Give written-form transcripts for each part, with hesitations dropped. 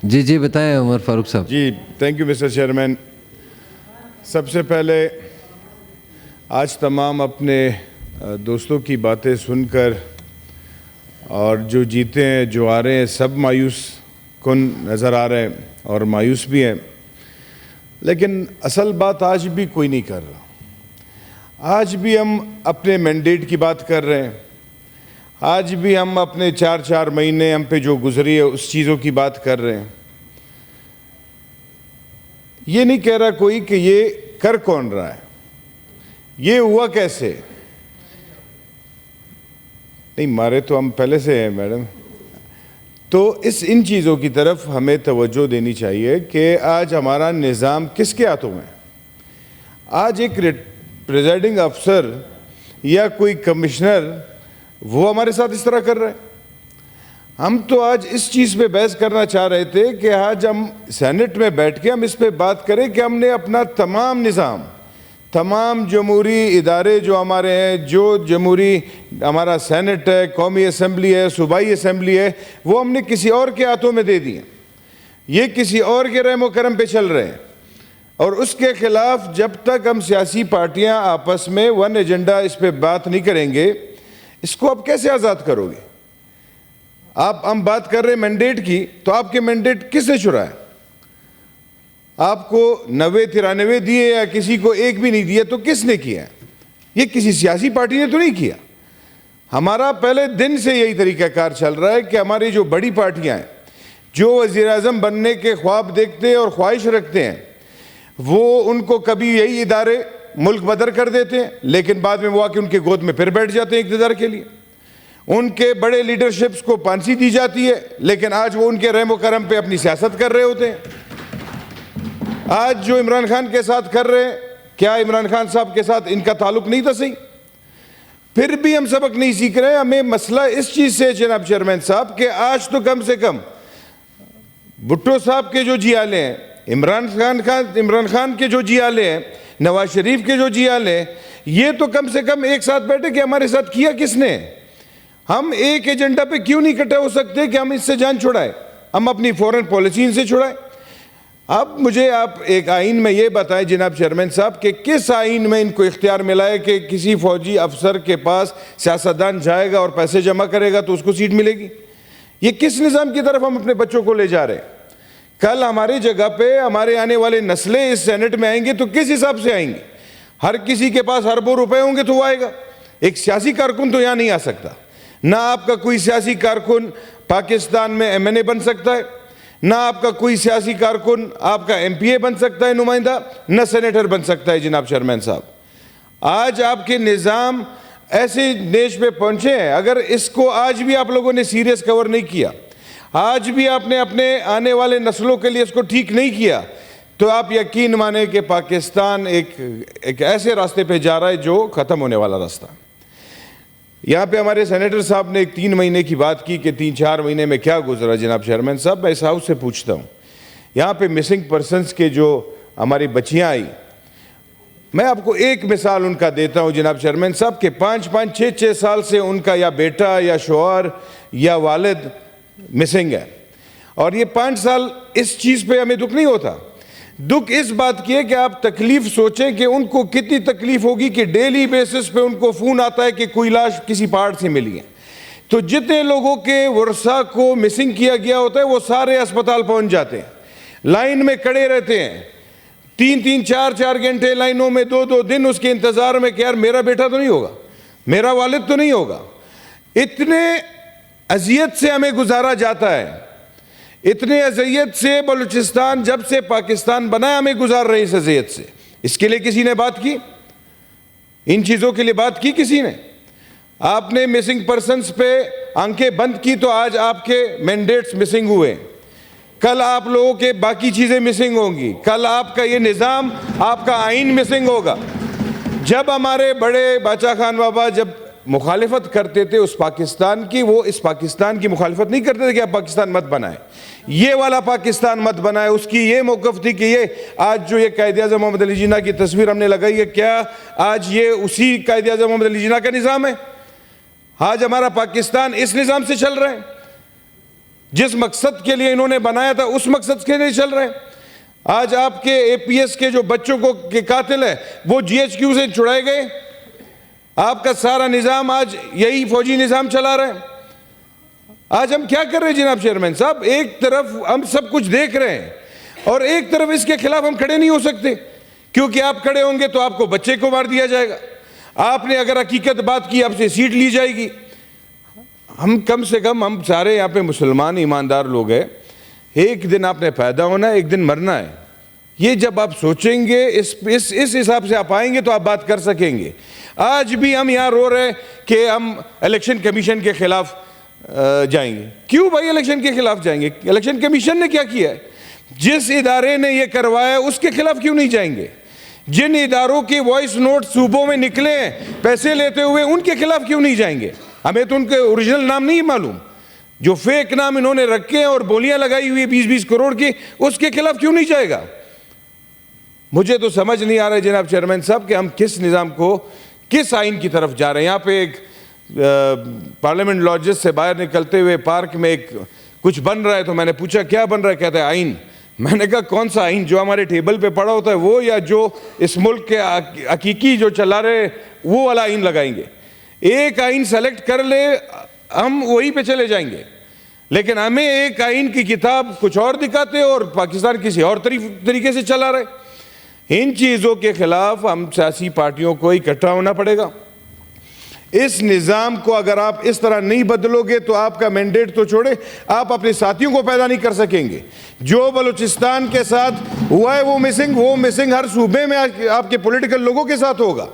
جی بتائیں عمر فاروق صاحب. جی thank you mister chairman. سب سے پہلے آج تمام اپنے دوستوں کی باتیں سن کر اور جو جیتے ہیں جو آ رہے ہیں سب مایوس کن نظر آ رہے ہیں اور مایوس بھی ہیں، لیکن اصل بات آج بھی کوئی نہیں کر رہا. آج بھی ہم اپنے مینڈیٹ کی بات کر رہے ہیں، آج بھی ہم اپنے 4 مہینے ہم پہ جو گزری ہے اس چیزوں کی بات کر رہے ہیں. یہ نہیں کہہ رہا کوئی کہ یہ کر کون رہا ہے، یہ ہوا کیسے. نہیں مارے تو ہم پہلے سے ہیں میڈم. تو ان چیزوں کی طرف ہمیں توجہ دینی چاہیے کہ آج ہمارا نظام کس کے ہاتھوں میں. آج ایک پریزائڈنگ افسر یا کوئی کمشنر وہ ہمارے ساتھ اس طرح کر رہے ہیں. ہم تو آج اس چیز پہ بحث کرنا چاہ رہے تھے کہ آج ہم سینٹ میں بیٹھ کے ہم اس پہ بات کریں کہ ہم نے اپنا تمام نظام، تمام جمہوری ادارے جو ہمارے ہیں، جو جمہوری ہمارا سینٹ ہے، قومی اسمبلی ہے، صوبائی اسمبلی ہے، وہ ہم نے کسی اور کے ہاتھوں میں دے دیے. یہ کسی اور کے رحم و کرم پہ چل رہے ہیں، اور اس کے خلاف جب تک ہم سیاسی پارٹیاں آپس میں ون ایجنڈا اس پہ بات نہیں کریں گے، اس کو آپ کیسے آزاد کرو گے. ہم بات کر رہے ہیں مینڈیٹ کی، تو آپ کے مینڈیٹ کس نے چرائے؟ آپ کو 90-93 دیے یا کسی کو ایک بھی نہیں دیا تو کس نے کیا؟ یہ کسی سیاسی پارٹی نے تو نہیں کیا. ہمارا پہلے دن سے یہی طریقہ کار چل رہا ہے کہ ہماری جو بڑی پارٹیاں ہیں، جو وزیر اعظم بننے کے خواب دیکھتے ہیں اور خواہش رکھتے ہیں، وہ ان کو کبھی یہی ادارے ملک بدر کر دیتے ہیں، لیکن بعد میں وہ آ کے ان کے گود میں پھر بیٹھ جاتے ہیں اقتدار کے لیے. ان کے بڑے لیڈرشپس کو پھانسی دی جاتی ہے، لیکن آج وہ ان کے رحم و کرم پہ اپنی سیاست کر رہے ہوتے ہیں. آج جو عمران خان کے ساتھ کر رہے ہیں، کیا عمران خان صاحب کے ساتھ ان کا تعلق نہیں تھا صحیح؟ پھر بھی ہم سبق نہیں سیکھ رہے. ہمیں مسئلہ اس چیز سے جناب چیئرمین صاحب کہ آج تو کم سے کم بھٹو صاحب کے جو جیالے ہیں، عمران خان کے جو جیالے ہیں، نواز شریف کے جو جیالے ہیں، یہ تو کم سے کم ایک ساتھ بیٹھے کہ ہمارے ساتھ کیا کس نے. ہم ایک ایجنڈا پہ کیوں نہیں اکٹھے ہو سکتے کہ ہم اس سے جان چھڑائیں، ہم اپنی فورن پالیسی ان سے چھڑائیں. اب مجھے آپ ایک آئین میں یہ بتائیں جناب چیئرمین صاحب کہ کس آئین میں ان کو اختیار ملا ہے کہ کسی فوجی افسر کے پاس سیاستدان جائے گا اور پیسے جمع کرے گا تو اس کو سیٹ ملے گی؟ یہ کس نظام کی طرف ہم اپنے بچوں کو لے جا رہے ہیں؟ کل ہماری جگہ پہ ہمارے آنے والے نسلیں اس سینٹ میں آئیں گے تو کس حساب سے آئیں گے؟ ہر کسی کے پاس اربوں روپے ہوں گے تو وہ آئے گا. ایک سیاسی کارکن تو یہاں نہیں آ سکتا. نہ آپ کا کوئی سیاسی کارکن پاکستان میں MNA بن سکتا ہے، نہ آپ کا کوئی سیاسی کارکن آپ کا MPA بن سکتا ہے نمائندہ، نہ سینیٹر بن سکتا ہے. جناب چیئرمین صاحب، آج آپ کے نظام ایسے دیش پہ پہنچے ہیں، اگر اس کو آج بھی آپ لوگوں نے سیریس کور نہیں کیا، آج بھی آپ نے اپنے آنے والے نسلوں کے لیے اس کو ٹھیک نہیں کیا، تو آپ یقین مانیں کہ پاکستان ایک ایسے راستے پہ جا رہا ہے جو ختم ہونے والا راستہ. یہاں پہ ہمارے سینیٹر صاحب نے ایک 3 مہینے کی بات کی کہ 3-4 مہینے میں کیا گزرا. جناب چیئرمین صاحب، میں اس ہاؤس سے پوچھتا ہوں، یہاں پہ مسنگ پرسنز کے جو ہماری بچیاں آئی، میں آپ کو ایک مثال ان کا دیتا ہوں جناب چیئرمین صاحب کہ 5-5, 6-6 سال سے ان کا یا بیٹا یا شوہر یا والد مسنگ ہے. اور یہ 5 سال اس چیز پہ ہمیں دکھ نہیں ہوتا. دکھ اس بات کی ہے کہ آپ تکلیف سوچیں کہ ان کو کتنی تکلیف ہوگی کہ ڈیلی بیسس پہ ان کو فون آتا ہے کہ کوئی لاش کسی پہاڑ سے ملی ہے. تو جتنے لوگوں کے ورثہ کو مسنگ کیا گیا ہوتا ہے وہ سارے اسپتال پہنچ جاتے ہیں، لائن میں کھڑے رہتے ہیں 3-3, 4-4 گھنٹے لائنوں میں، 2-2 دن اس کے انتظار میں کہ یار میرا بیٹا تو نہیں ہوگا، میرا والد تو نہیں ہوگا. اتنے اذیت سے ہمیں گزارا جاتا ہے، اتنے اذیت سے بلوچستان جب سے پاکستان بنا ہمیں گزار رہے اس اذیت سے. اس کے لیے کسی نے بات کی؟ ان چیزوں کے لیے بات کی کسی نے؟ آپ نے مسنگ پرسنز پہ آنکھیں بند کی تو آج آپ کے مینڈیٹس مسنگ ہوئے. کل آپ لوگوں کے باقی چیزیں مسنگ ہوں گی. کل آپ کا یہ نظام، آپ کا آئین مسنگ ہوگا. جب ہمارے بڑے باچا خان بابا جب مخالفت کرتے تھے اس پاکستان کی، وہ اس پاکستان کی مخالفت نہیں کرتے تھے کہ آپ پاکستان مت بنائیں، یہ والا پاکستان مت بنائے. اس کی یہ موقف تھی کہ یہ آج جو یہ قائد اعظم محمد علی جناح کی تصویر ہم نے لگائی ہے، کیا آج یہ اسی قائد اعظم محمد علی جناح کا نظام ہے؟ آج ہمارا پاکستان اس نظام سے چل رہا ہے. جس مقصد کے لیے انہوں نے بنایا تھا اس مقصد کے لیے چل رہے ہیں. آج آپ کے اے پی ایس کے جو بچوں کے قاتل ہیں وہ جی ایچ کیو سے چھڑائے گئے. آپ کا سارا نظام آج یہی فوجی نظام چلا رہے ہیں. آج ہم کیا کر رہے ہیں جناب چیئرمین صاحب؟ ایک طرف ہم سب کچھ دیکھ رہے ہیں اور ایک طرف اس کے خلاف ہم کھڑے نہیں ہو سکتے, کیونکہ آپ کھڑے ہوں گے تو آپ کو بچے کو مار دیا جائے گا. آپ نے اگر حقیقت بات کی آپ سے سیٹ لی جائے گی. ہم کم سے کم ہم سارے یہاں پہ مسلمان ایماندار لوگ ہیں. ایک دن آپ نے پیدا ہونا ہے, ایک دن مرنا ہے. یہ جب آپ سوچیں گے اس حساب سے آپ آئیں گے تو آپ بات کر سکیں گے. آج بھی ہم یہاں رو رہے ہیں کہ ہم الیکشن کمیشن کے خلاف جائیں گے. کیوں بھائی الیکشن کے خلاف جائیں گے؟ الیکشن کمیشن نے کیا کیا ہے؟ جس ادارے نے یہ کروایا اس کے خلاف کیوں نہیں جائیں گے؟ جن اداروں کے وائس نوٹ صوبوں میں نکلے ہیں پیسے لیتے ہوئے ان کے خلاف کیوں نہیں جائیں گے؟ ہمیں تو ان کے اوریجنل نام نہیں معلوم. جو فیک نام انہوں نے رکھے ہیں اور بولیاں لگائی ہوئی 20-20 کروڑ کی, اس کے خلاف کیوں نہیں جائے گا؟ مجھے تو سمجھ نہیں آ رہا ہے جناب چیئرمین صاحب کہ ہم کس نظام کو, کس آئین کی طرف جا رہے ہیں. یہاں پہ ایک پارلیمنٹ لاجز سے باہر نکلتے ہوئے پارک میں ایک کچھ بن رہا ہے, تو میں نے پوچھا کیا بن رہا ہے؟ کہتا ہے آئین. میں نے کہا کون سا آئین؟ جو ہمارے ٹیبل پہ پڑا ہوتا ہے وہ, یا جو اس ملک کے حقیقی جو چلا رہے وہ والا آئین لگائیں گے؟ ایک آئین سیلیکٹ کر لے, ہم وہی پہ چلے جائیں گے. لیکن ہمیں ایک آئین کی کتاب کچھ اور دکھاتے اور پاکستان کسی اور طریقے سے چلا رہے. ان چیزوں کے خلاف ہم سیاسی پارٹیوں کو اکٹھا ہونا پڑے گا. اس نظام کو اگر آپ اس طرح نہیں بدلو گے تو آپ کا مینڈیٹ تو چھوڑے, آپ اپنے ساتھیوں کو پیدا نہیں کر سکیں گے. جو بلوچستان کے ساتھ ہوا ہے وہ مسنگ ہر صوبے میں آپ کے پولیٹیکل لوگوں کے ساتھ ہوگا.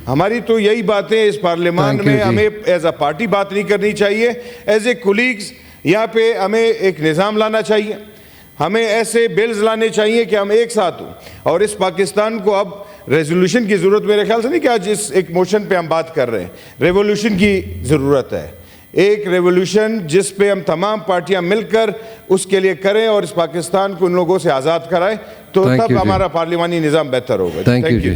ہماری تو یہی باتیں اس پارلیمان میں ہمیں ایز اے پارٹی بات نہیں کرنی چاہیے. ایز اے کولیگز یہاں پہ ہمیں ایک نظام لانا چاہیے. ہمیں ایسے بلز لانے چاہیے کہ ہم ایک ساتھ ہوں. اور اس پاکستان کو اب ریزولوشن کی ضرورت میرے خیال سے نہیں کہ آج اس ایک موشن پہ ہم بات کر رہے ہیں, ریولوشن کی ضرورت ہے. ایک ریولوشن جس پہ ہم تمام پارٹیاں مل کر اس کے لیے کریں اور اس پاکستان کو ان لوگوں سے آزاد کرائیں, تو تب ہمارا پارلیمانی نظام بہتر ہوگا. Thank you.